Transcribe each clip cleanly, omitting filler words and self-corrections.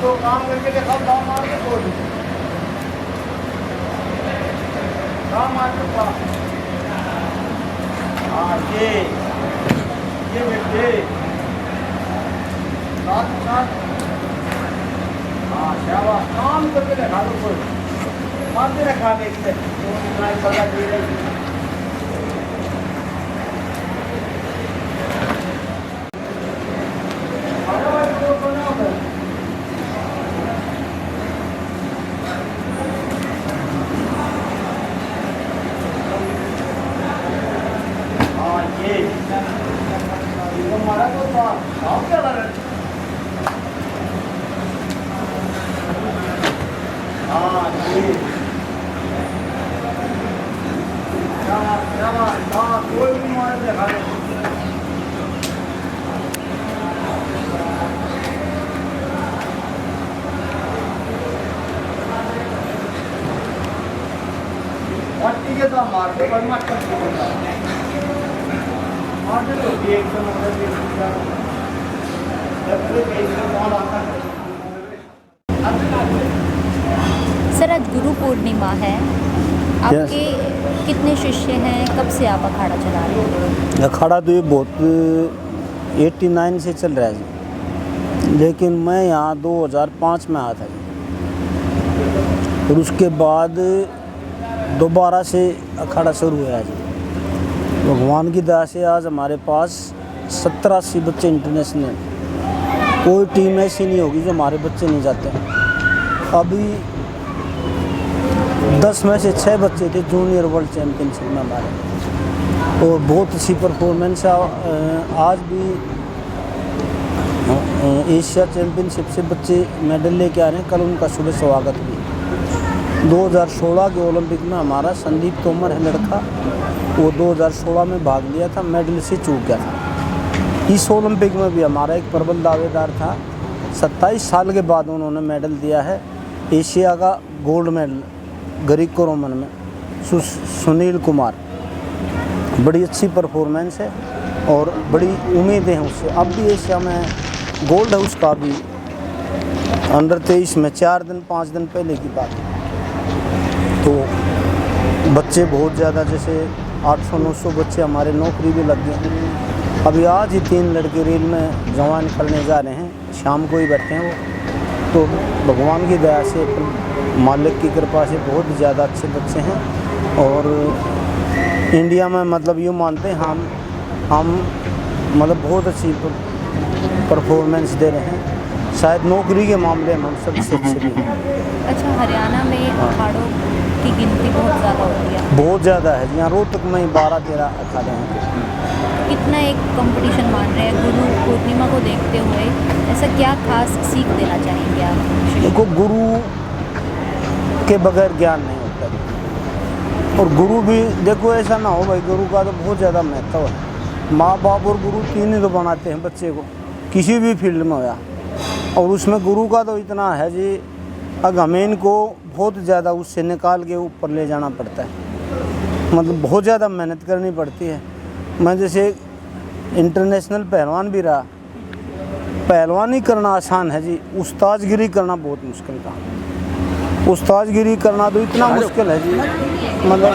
तो काम करके देखा दाम मार के छोड़ दी दाम मार के पास हाँ ये बेटे साथ साथ हाँ शाबाश काम करके देखा दो कोई मारते रखा देखते पता दे रही कोई भी मार देखा पट्टी के तो मारते पर मत मारते तो एकदम सर आज गुरु पूर्णिमा है, आपके कितने शिष्य हैं, कब से आप अखाड़ा चला रहे हैं? अखाड़ा तो ये बहुत 89 से चल रहा है जी, लेकिन मैं यहाँ 2005 में आया था जी, और उसके बाद दोबारा से अखाड़ा शुरू हुआ जी। भगवान की दया से आज हमारे पास 70-80 बच्चे इंटरनेशनल, कोई टीम ऐसी नहीं होगी जो हमारे बच्चे नहीं जाते हैं। अभी 10 में से 6 बच्चे थे जूनियर वर्ल्ड चैम्पियनशिप में हमारे, और बहुत अच्छी परफॉर्मेंस है। आज भी एशिया चैम्पियनशिप से बच्चे मेडल लेके आ रहे हैं, कल उनका शुभ स्वागत भी। 2016 के ओलंपिक में हमारा संदीप तोमर है लड़का, वो 2016 में भाग लिया था, मेडल से चूक गया था। इस ओलंपिक में भी हमारा एक प्रबल दावेदार था, 27 साल के बाद उन्होंने मेडल दिया है, एशिया का गोल्ड मेडल ग्रीको रोमन में, सुनील कुमार। बड़ी अच्छी परफॉर्मेंस है और बड़ी उम्मीदें हैं उससे। अब भी एशिया में गोल्ड है उसका, भी अंडर 23 में 4-5 दिन पहले की बात है। तो बच्चे बहुत ज़्यादा, जैसे 800-900 बच्चे हमारे नौकरी भी लग गए। अभी आज ही 3 लड़के रेल में जवान निकलने जा रहे हैं, शाम को ही बैठे हैं वो। तो भगवान की दया से, मालिक की कृपा से बहुत ज़्यादा अच्छे बच्चे हैं, और इंडिया में मतलब यूँ मानते हैं हम मतलब बहुत अच्छी परफॉर्मेंस दे रहे हैं। शायद नौकरी के मामले में हम सबसे अच्छे भी हैं। अच्छा, हरियाणा में अखाड़ों की गिनती बहुत ज़्यादा होती है? बहुत ज़्यादा है, यहाँ रोहतक में 12-13 अखाड़े हैं। कितना एक कंपटीशन मान रहे हैं, गुरु पूर्णिमा को देखते हुए ऐसा क्या खास सीख देना चाहेंगे आप? देखो, गुरु के बगैर ज्ञान नहीं होता, और गुरु भी देखो ऐसा ना हो भाई, गुरु का तो बहुत ज़्यादा महत्व है। माँ बाप और गुरु तीन ही तो बनाते हैं बच्चे को, किसी भी फील्ड में होया, और उसमें गुरु का तो इतना है जी, अगर हमें इनको बहुत ज़्यादा उससे निकाल के ऊपर ले जाना पड़ता है, मतलब बहुत ज़्यादा मेहनत करनी पड़ती है। मैं जैसे इंटरनेशनल पहलवान भी रहा, पहलवानी करना आसान है जी, उस्तादगिरी करना बहुत मुश्किल था। उस्तादगिरी करना तो इतना मुश्किल है जी, मतलब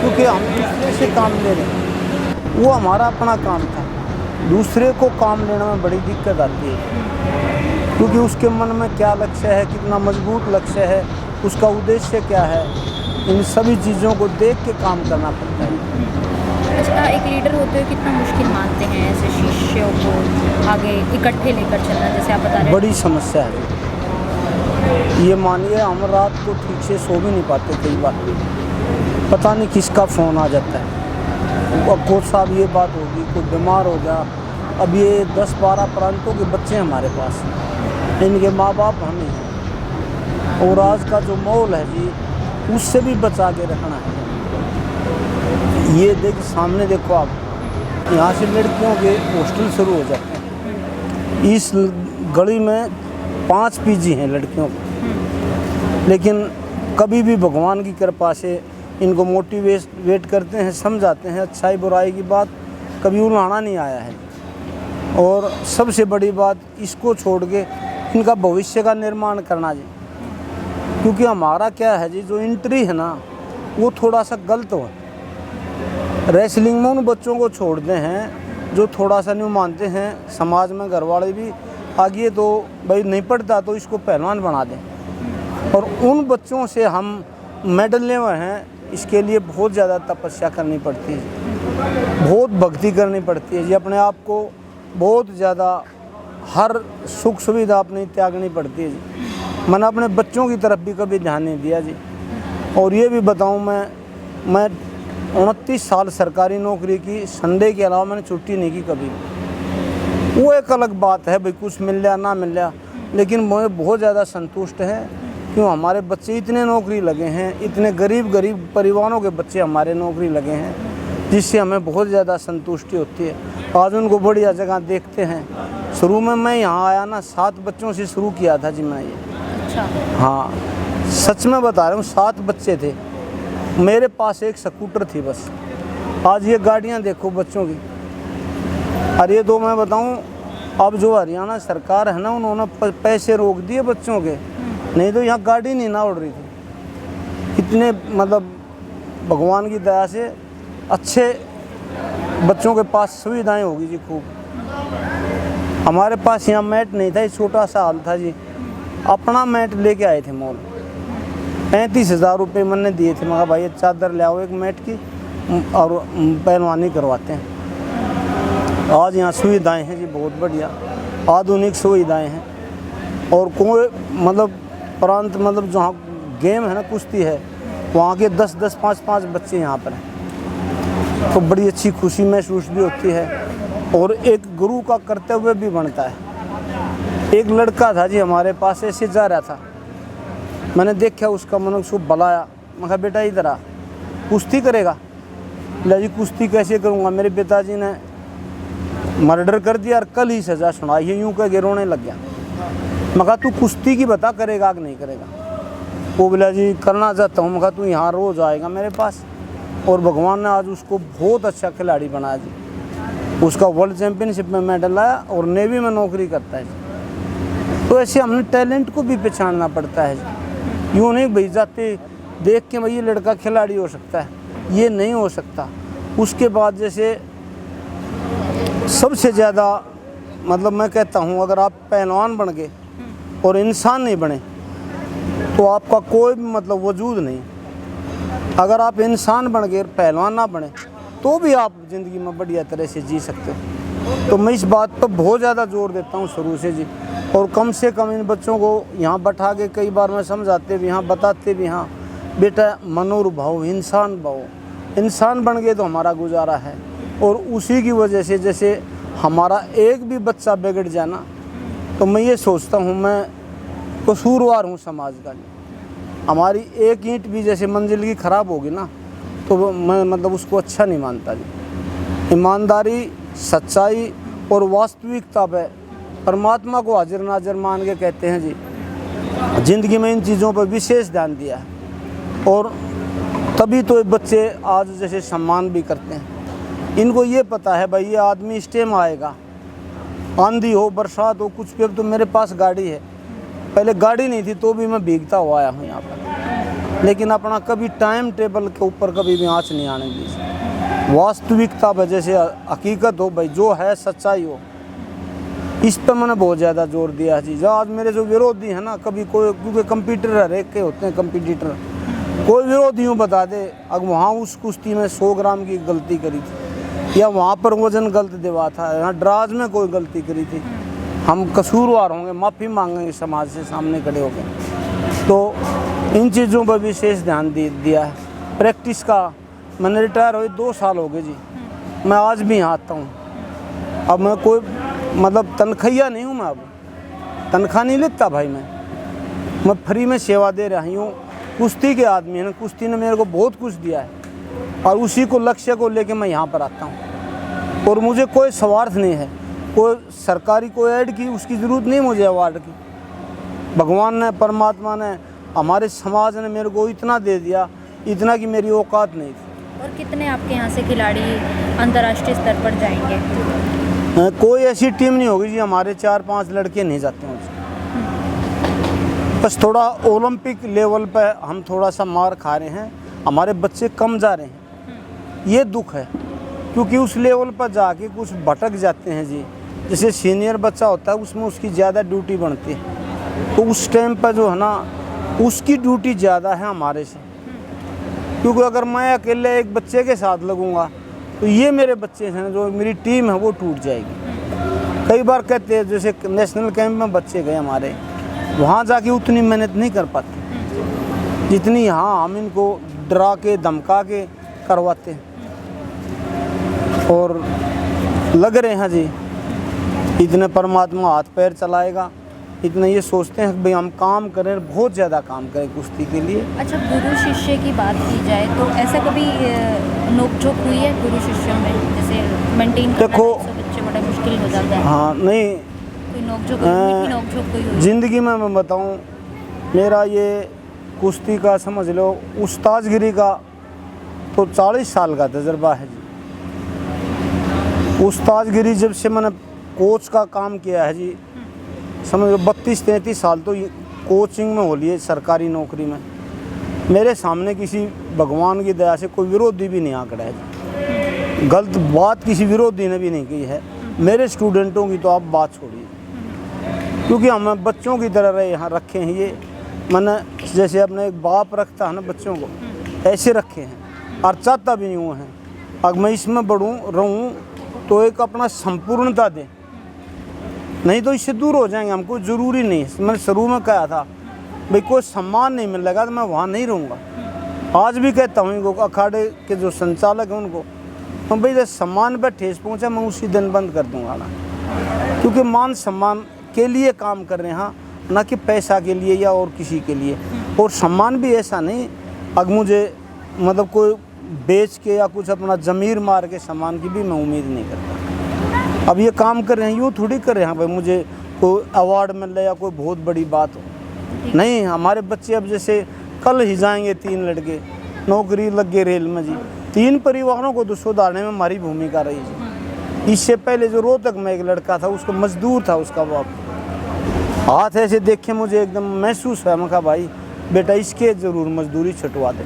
क्योंकि हम दूसरे से काम ले रहे हैं, वो हमारा अपना काम था, दूसरे को काम लेने में बड़ी दिक्कत आती है, क्योंकि उसके मन में क्या लक्ष्य है, कितना मजबूत लक्ष्य है, उसका उद्देश्य क्या है, इन सभी चीज़ों को देख के काम करना पड़ता है। अच्छा, एक लीडर होते हुए कितना मुश्किल मानते हैं ऐसे शिष्यों को आगे इकट्ठे लेकर चलना, जैसे आप बता रहे हैं? बड़ी समस्या है ये, मानिए हम रात को ठीक से सो भी नहीं पाते, कई बार पता नहीं किसका फ़ोन आ जाता है, कोच साहब ये बात होगी, कोई बीमार हो जा। अब ये 10-12 प्रांतों के बच्चे हमारे पास, इनके माँ बाप हमें हैं, और आज का जो माहौल है जी उससे भी बचा के रखना है। ये देख सामने देखो आप, यहाँ से लड़कियों के हॉस्टल शुरू हो जाते हैं। इस गली में 5 पीजी हैं लड़कियों को, लेकिन कभी भी भगवान की कृपा से इनको मोटिवेट करते हैं, समझाते हैं, अच्छाई बुराई की बात कभी उलाना नहीं आया है। और सबसे बड़ी बात, इसको छोड़ के इनका भविष्य का निर्माण करना जी, क्योंकि हमारा क्या है जी, जो एंट्री है ना वो थोड़ा सा गलत हो। रेसलिंग में उन बच्चों को छोड़ते हैं जो थोड़ा सा नहीं मानते हैं, समाज में घर वाले भी आगे तो भाई नहीं पढ़ता तो इसको पहलवान बना दें, और उन बच्चों से हम मेडल ले हुए हैं। इसके लिए बहुत ज़्यादा तपस्या करनी पड़ती है, बहुत भक्ति करनी पड़ती है जी, अपने आप को बहुत ज़्यादा हर सुख सुविधा अपनी त्यागनी पड़ती है जी। मैंने अपने बच्चों की तरफ भी कभी ध्यान नहीं दिया जी। और ये भी बताऊं, मैं 29 साल सरकारी नौकरी की, संडे के अलावा मैंने छुट्टी नहीं की कभी। वो एक अलग बात है भाई, कुछ मिल लिया ना मिल लिया, लेकिन मुझे बहुत ज़्यादा संतुष्ट है क्यों हमारे बच्चे इतने नौकरी लगे हैं, इतने गरीब परिवारों के बच्चे हमारे नौकरी लगे हैं, जिससे हमें बहुत ज़्यादा संतुष्टि होती है। आज उनको बढ़िया जगह देखते हैं। शुरू में मैं यहाँ आया ना 7 बच्चों से शुरू किया था जी मैं ये। अच्छा। हाँ, सच में बता रहा हूँ, 7 बच्चे थे, मेरे पास एक स्कूटर थी बस। आज ये गाड़ियाँ देखो बच्चों की। और ये तो मैं बताऊँ, अब जो हरियाणा सरकार है ना, उन्होंने पैसे रोक दिए बच्चों के, नहीं तो यहाँ गाड़ी नहीं ना उड़ रही थी। इतने मतलब भगवान की दया से अच्छे बच्चों के पास सुविधाएं होगी जी खूब। हमारे पास यहाँ मैट नहीं था, छोटा सा हाल था जी, अपना मैट लेके आए थे मॉल। 35,000 रुपये मैंने दिए थे। मगर भाई चादर ले आओ एक मैट की और पहलवानी करवाते हैं। आज यहाँ सुविधाएं हैं जी बहुत बढ़िया, आधुनिक सुविधाएं हैं। और कोई मतलब प्रांत मतलब जहाँ गेम है ना, कुश्ती है, वहाँ के 10-10, 5-5 बच्चे यहाँ पर हैं, तो बड़ी अच्छी खुशी महसूस भी होती है और एक गुरु का कर्तव्य भी बनता है। एक लड़का था जी हमारे पास, ऐसे जा रहा था, मैंने देखा उसका, मैंने उसको बुलाया, मैं कहा बेटा इधर आ, कुश्ती करेगा? बोला जी कुश्ती कैसे करूँगा, मेरे पिताजी ने मर्डर कर दिया और कल ही सज़ा सुनाई है। यूँ कह के रोने लग गया। मैं कहा तू कुश्ती की बता, करेगा कि नहीं करेगा? वो बोला जी करना चाहता हूँ। मैं कहा तू यहाँ रोज़ आएगा मेरे पास, और भगवान ने आज उसको बहुत अच्छा खिलाड़ी बनाया जी। उसका वर्ल्ड चैम्पियनशिप में मेडल आया और नेवी में नौकरी करता है जी। तो ऐसे हमने टैलेंट को भी पहचानना पड़ता है जी। यूँ नहीं भाई जाते देख के भाई ये लड़का खिलाड़ी हो सकता है, ये नहीं हो सकता। उसके बाद जैसे सबसे ज़्यादा मतलब मैं कहता हूँ, अगर आप पहलवान बन गए और इंसान नहीं बने तो आपका कोई भी मतलब वजूद नहीं। अगर आप इंसान बन गए पहलवान ना बने तो भी आप ज़िंदगी में बढ़िया तरह से जी सकते हो। तो मैं इस बात पर बहुत ज़्यादा जोर देता हूँ शुरू से जी। और कम से कम इन बच्चों को यहाँ बैठा के कई बार मैं समझाते भी, यहाँ बताते भी, हाँ बेटा मनोर भाव, इंसान भाव, इंसान बन गए तो हमारा गुजारा है। और उसी की वजह से जैसे हमारा एक भी बच्चा बिगड़ जाए ना, तो मैं ये सोचता हूँ मैं कसूरवार हूँ समाज का। हमारी एक ईंट भी जैसे मंजिल की ख़राब होगी ना, तो मैं मतलब उसको अच्छा नहीं मानता जी। ईमानदारी, सच्चाई और वास्तविकता पे परमात्मा को हाजिर नाजिर मान के कहते हैं जी। ज़िंदगी में इन चीज़ों पर विशेष ध्यान दिया है, और तभी तो ये बच्चे आज जैसे सम्मान भी करते हैं। इनको ये पता है भाई ये आदमी इस टाइम आएगा, आंधी हो बरसात हो कुछ भी। अब तो मेरे पास गाड़ी है, पहले गाड़ी नहीं थी तो भी मैं भीगता हुआ आया हूँ यहाँ पर, लेकिन अपना कभी टाइम टेबल के ऊपर कभी भी आँच नहीं आने दी। वास्तविकता वजह से हकीकत हो भाई, जो है सच्चाई हो, इस पर मैंने बहुत ज़्यादा जोर दिया है जी। आज मेरे जो विरोधी हैं ना, कभी कोई, क्योंकि कंप्यूटर हर एक के होते हैं कंपटीटर, कोई विरोधी यूँ बता दे अब वहाँ उस कुश्ती में 100 ग्राम की गलती करी थी, या वहाँ पर वजन गलत देवा था, यहाँ ड्राज में कोई गलती करी थी, हम कसूरवार होंगे, माफ़ी मांगेंगे समाज से सामने खड़े होकर। तो इन चीज़ों पर विशेष ध्यान दिया है। प्रैक्टिस का मैंने रिटायर हुए 2 साल हो गए जी। मैं आज भी यहाँ आता हूँ। अब मैं कोई मतलब तनख्वाहिया नहीं हूँ, मैं अब तनख्वाह नहीं लेता भाई। मैं फ्री में सेवा दे रहा हूँ। कुश्ती के आदमी है ना, कुश्ती ने मेरे को बहुत कुछ दिया है और उसी को लक्ष्य को लेके मैं यहाँ पर आता हूँ। और मुझे कोई स्वार्थ नहीं है, कोई सरकारी कोई ऐड की उसकी ज़रूरत नहीं मुझे अवार्ड की। भगवान ने, परमात्मा ने, हमारे समाज ने मेरे को इतना दे दिया, इतना कि मेरी औकात नहीं थी। और कितने आपके यहाँ से खिलाड़ी अंतर्राष्ट्रीय स्तर पर जाएंगे? कोई ऐसी टीम नहीं होगी जी, हमारे 4-5 लड़के नहीं जाते हैं। बस थोड़ा ओलंपिक लेवल पर हम थोड़ा सा मार खा रहे हैं, हमारे बच्चे कम जा रहे हैं, ये दुख है। क्योंकि उस लेवल पर जाके कुछ भटक जाते हैं जी। जैसे सीनियर बच्चा होता है उसमें उसकी ज़्यादा ड्यूटी बनती है, तो उस टाइम पर जो है ना उसकी ड्यूटी ज़्यादा है हमारे से। क्योंकि अगर मैं अकेले एक बच्चे के साथ लगूंगा तो ये मेरे बच्चे हैं, जो मेरी टीम है वो टूट जाएगी। कई बार कहते हैं, जैसे नेशनल कैंप में बच्चे गए हमारे, वहाँ जाके उतनी मेहनत नहीं कर पाते जितनी यहाँ हम इनको डरा के धमका के करवाते हैं। और लग रहे हैं जी, इतने परमात्मा हाथ पैर चलाएगा, इतना ये सोचते हैं कि भाई हम काम करें, बहुत ज़्यादा काम करें कुश्ती के लिए। अच्छा, गुरु शिष्य की बात की जाए तो ऐसा कभी नोकझोंक हुई है गुरु शिष्यों में? जैसे मेंटेन करना देखो, बच्चे बड़ा मुश्किल हो जाता है। हाँ, नहीं, कोई नोकझोंक कोई हुई? ज़िंदगी में मैं बताऊँ, मेरा ये कुश्ती का समझ लो उस्तादगिरी का तो 40 साल का तजर्बा है जी। उस्तादगिरी जब से मैंने कोच का काम किया है जी, समझ लो 32-33 साल तो कोचिंग में हो लिए, सरकारी नौकरी में। मेरे सामने किसी भगवान की दया से कोई विरोधी भी नहीं आंकड़ा है। गलत बात किसी विरोधी ने भी नहीं की है। मेरे स्टूडेंटों की तो आप बात छोड़िए, क्योंकि हम बच्चों की तरह रहे यहाँ रखे हैं। ये मैंने जैसे अपने एक बाप रखता है ना बच्चों को, ऐसे रखे हैं और चाहता भी यूँ है। अगर मैं इसमें बढ़ूँ रहूँ तो एक अपना संपूर्णता दें, नहीं तो इससे दूर हो जाएंगे। हमको ज़रूरी नहीं है। मैंने शुरू में कहा था भाई कोई सम्मान नहीं मिलेगा तो मैं वहाँ नहीं रहूँगा। आज भी कहता हूँ इनको, अखाड़े के जो संचालक हैं उनको, मैं भाई जब सम्मान पर ठेस पहुँचा मैं उसी दिन बंद कर दूँगा ना। क्योंकि मान सम्मान के लिए काम कर रहे हैं, ना कि पैसा के लिए या और किसी के लिए। और सम्मान भी ऐसा नहीं, अगर मुझे मतलब कोई बेच के या कुछ अपना ज़मीर मार के सम्मान की भी मैं उम्मीद नहीं करता। अब ये काम कर रहे हैं, यूँ थोड़ी कर रहे हैं भाई मुझे कोई अवार्ड मिल रहा या कोई बहुत बड़ी बात हो। नहीं, हमारे बच्चे अब जैसे कल ही जाएंगे 3 लड़के, नौकरी लग गए रेल में जी। 3 परिवारों को तो सुधारने में हमारी भूमिका रही जी। इससे पहले जो रोहतक में एक लड़का था, उसको मजदूर था उसका बाप, हाथ ऐसे देखे मुझे एकदम महसूस हुआ। मैं कहा भाई बेटा इसके ज़रूर मजदूरी छुटवा दे।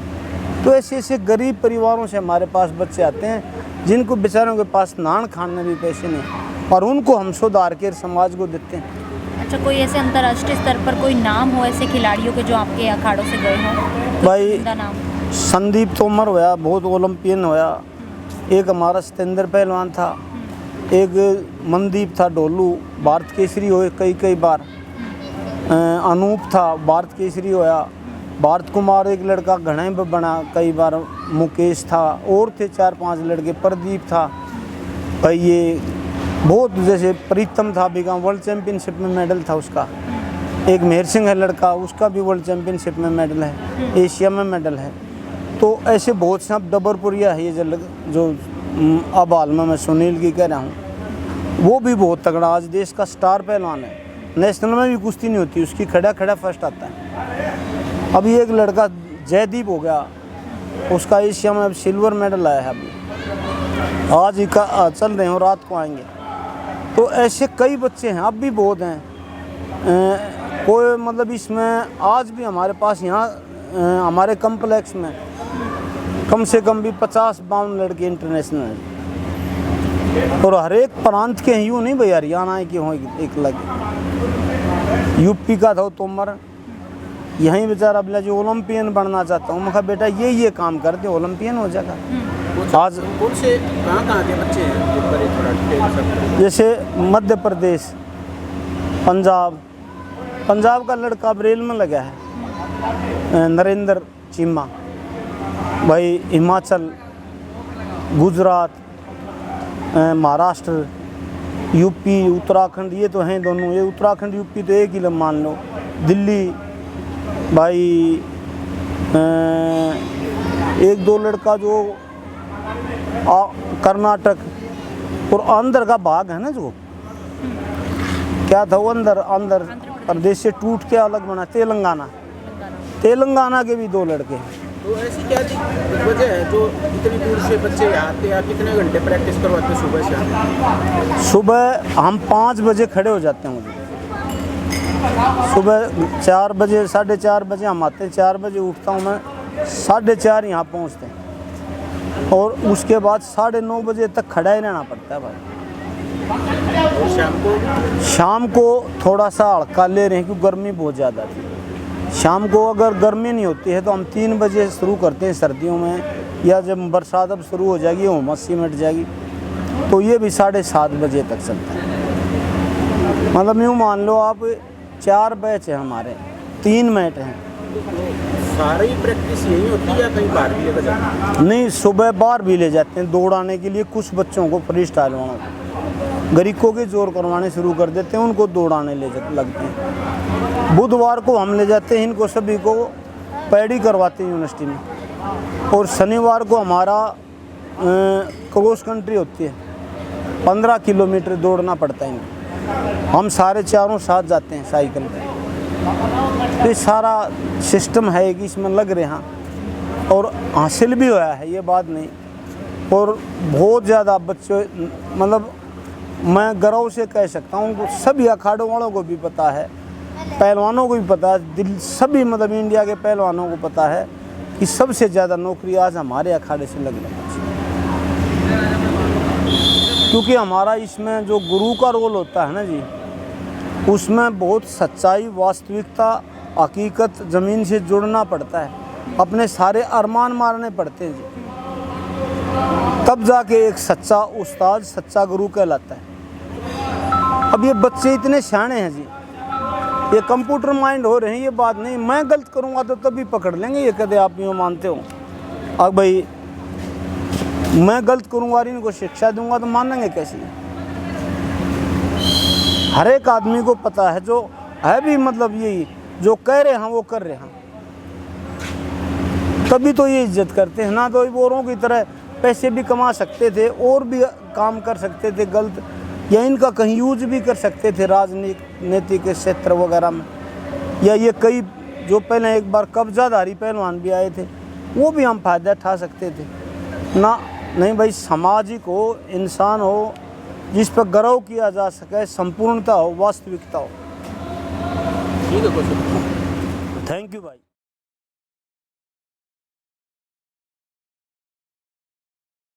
तो ऐसे ऐसे गरीब परिवारों से हमारे पास बच्चे आते हैं जिनको बेचारों के पास नान खाने भी पैसे नहीं, और उनको हम सुधार के समाज को देते हैं। अच्छा, कोई ऐसे अंतर्राष्ट्रीय स्तर पर कोई नाम हो ऐसे खिलाड़ियों के जो आपके अखाड़ों से गए हों? भाई नाम संदीप तोमर होया, बहुत ओलंपियन होया। एक हमारा सतेंद्र पहलवान था, एक मनदीप था डोलू, भारत केसरी हुए कई बार। अनूप था, भारत केसरी होया। भारत कुमार एक लड़का घणे में बना कई बार। मुकेश था, और थे 4-5 लड़के। प्रदीप था भाई, ये बहुत, जैसे प्रीतम था बिगा, वर्ल्ड चैम्पियनशिप में मेडल था उसका। एक मेहर सिंह है लड़का, उसका भी वर्ल्ड चैम्पियनशिप में मेडल है, एशिया में मेडल है। तो ऐसे बहुत से। अब डबरपुरिया है ये जो अब हाल में मैं सुनील की कह रहा हूँ, वो भी बहुत तगड़ा आज देश का स्टार पहलवान है। नेशनल में भी कुश्ती नहीं होती उसकी, खड़ा फर्स्ट आता है। अभी एक लड़का जयदीप हो गया, उसका एशिया में अब सिल्वर मेडल आया है। अभी आज ही का चल रहे हो, रात को आएंगे। तो ऐसे कई बच्चे हैं, अब भी बहुत हैं। कोई मतलब इसमें आज भी हमारे पास यहाँ हमारे कम्प्लेक्स में कम से कम भी 50-52 लड़के इंटरनेशनल हैं। और हर एक प्रांत के हैं, यूँ नहीं भाई हरियाणा के हों एक लगे। यूपी का था तोमर, यहीं बेचारा बोला जो ओलंपियन बनना चाहता हूँ। मैं कहा बेटा ये काम करते ओलंपियन हो जाएगा। आज कौन से कहाँ के बच्चे हैं? जैसे मध्य प्रदेश, पंजाब का लड़का रेल में लगा है, नरेंद्र चीमा भाई। हिमाचल गुजरात, महाराष्ट्र, यूपी, उत्तराखंड, ये तो हैं दोनों। ये उत्तराखंड यूपी तो एक ही मान लो। दिल्ली भाई, एक दो लड़का जो कर्नाटक और अंदर का भाग है ना, जो क्या था वो अंदर प्रदेश से टूट के अलग बना, तेलंगाना के भी 2 लड़के हैं। तो ऐसी क्या वजह है जो इतनी दूर से बच्चे आते हैं? कितने घंटे प्रैक्टिस करवाते हैं सुबह से? सुबह हम 5 बजे खड़े हो जाते हैं। मुझे सुबह 4 बजे 4:30 बजे हम आते हैं। 4 बजे उठता हूँ मैं, 4:30 यहाँ पहुँचते हैं। और उसके बाद 9:30 बजे तक खड़ा ही रहना पड़ता है भाई। और शाम को थोड़ा सा हल्का ले रहे हैं क्योंकि गर्मी बहुत ज़्यादा थी। शाम को अगर गर्मी नहीं होती है तो हम 3 बजे शुरू करते हैं सर्दियों में, या जब बरसात अब शुरू हो जाएगी, उमस सी मिट जाएगी, तो ये भी 7:30 बजे तक चलता है। मतलब यूँ मान लो आप 4 बैच हैं हमारे, 3 मैट हैं। सारी प्रैक्टिस यही होती है या कहीं बाहर भी लेकर जाते हैं? नहीं, सुबह बाहर भी ले जाते हैं दौड़ाने के लिए। कुछ बच्चों को फ्री स्टाइल वालों को गरीकों के जोर करवाने शुरू कर देते हैं, उनको दौड़ाने लगते हैं। बुधवार को हम ले जाते हैं इनको सभी को, पैडी करवाते हैं यूनिवर्सिटी में। और शनिवार को हमारा क्रॉस कंट्री होती है, 15 किलोमीटर दौड़ना पड़ता है इनको। हम सारे चारों साथ जाते हैं साइकिल पर। तो ये सारा सिस्टम है कि इसमें लग रहे हैं और हासिल भी हुआ है, ये बात नहीं। और बहुत ज़्यादा बच्चे, मतलब मैं गर्व से कह सकता हूँ, सभी अखाड़ों वालों को भी पता है, पहलवानों को भी पता है, सभी मतलब इंडिया के पहलवानों को पता है कि सबसे ज़्यादा नौकरी आज हमारे अखाड़े से लग रही है। क्योंकि हमारा इसमें जो गुरु का रोल होता है ना जी, उसमें बहुत सच्चाई, वास्तविकता, हकीकत, ज़मीन से जुड़ना पड़ता है। अपने सारे अरमान मारने पड़ते हैं जी, तब जाके एक सच्चा उस्ताद, सच्चा गुरु कहलाता है। अब ये बच्चे इतने सियाने हैं जी, ये कंप्यूटर माइंड हो रहे हैं, ये बात नहीं। मैं गलत करूँगा तो तभी पकड़ लेंगे, ये कदे आप यूँ मानते हो? अब भाई मैं गलत करूँगा और इनको शिक्षा दूंगा तो मानेंगे कैसे? हर एक आदमी को पता है, जो है भी मतलब यही, जो कह रहे हैं वो कर रहे हैं, तभी तो ये इज्जत करते हैं ना। तो औरों की तरह पैसे भी कमा सकते थे और भी काम कर सकते थे गलत, या इनका कहीं यूज भी कर सकते थे राजनीति के क्षेत्र वगैरह में। या ये कई जो पहले एक बार कब्जाधारी पहलवान भी आए थे, वो भी हम फायदा उठा सकते थे ना। नहीं भाई, सामाजिक हो, इंसान हो, जिस पर गर्व किया जा सके, संपूर्णता हो, वास्तविकता हो। ठीक है, थैंक यू भाई।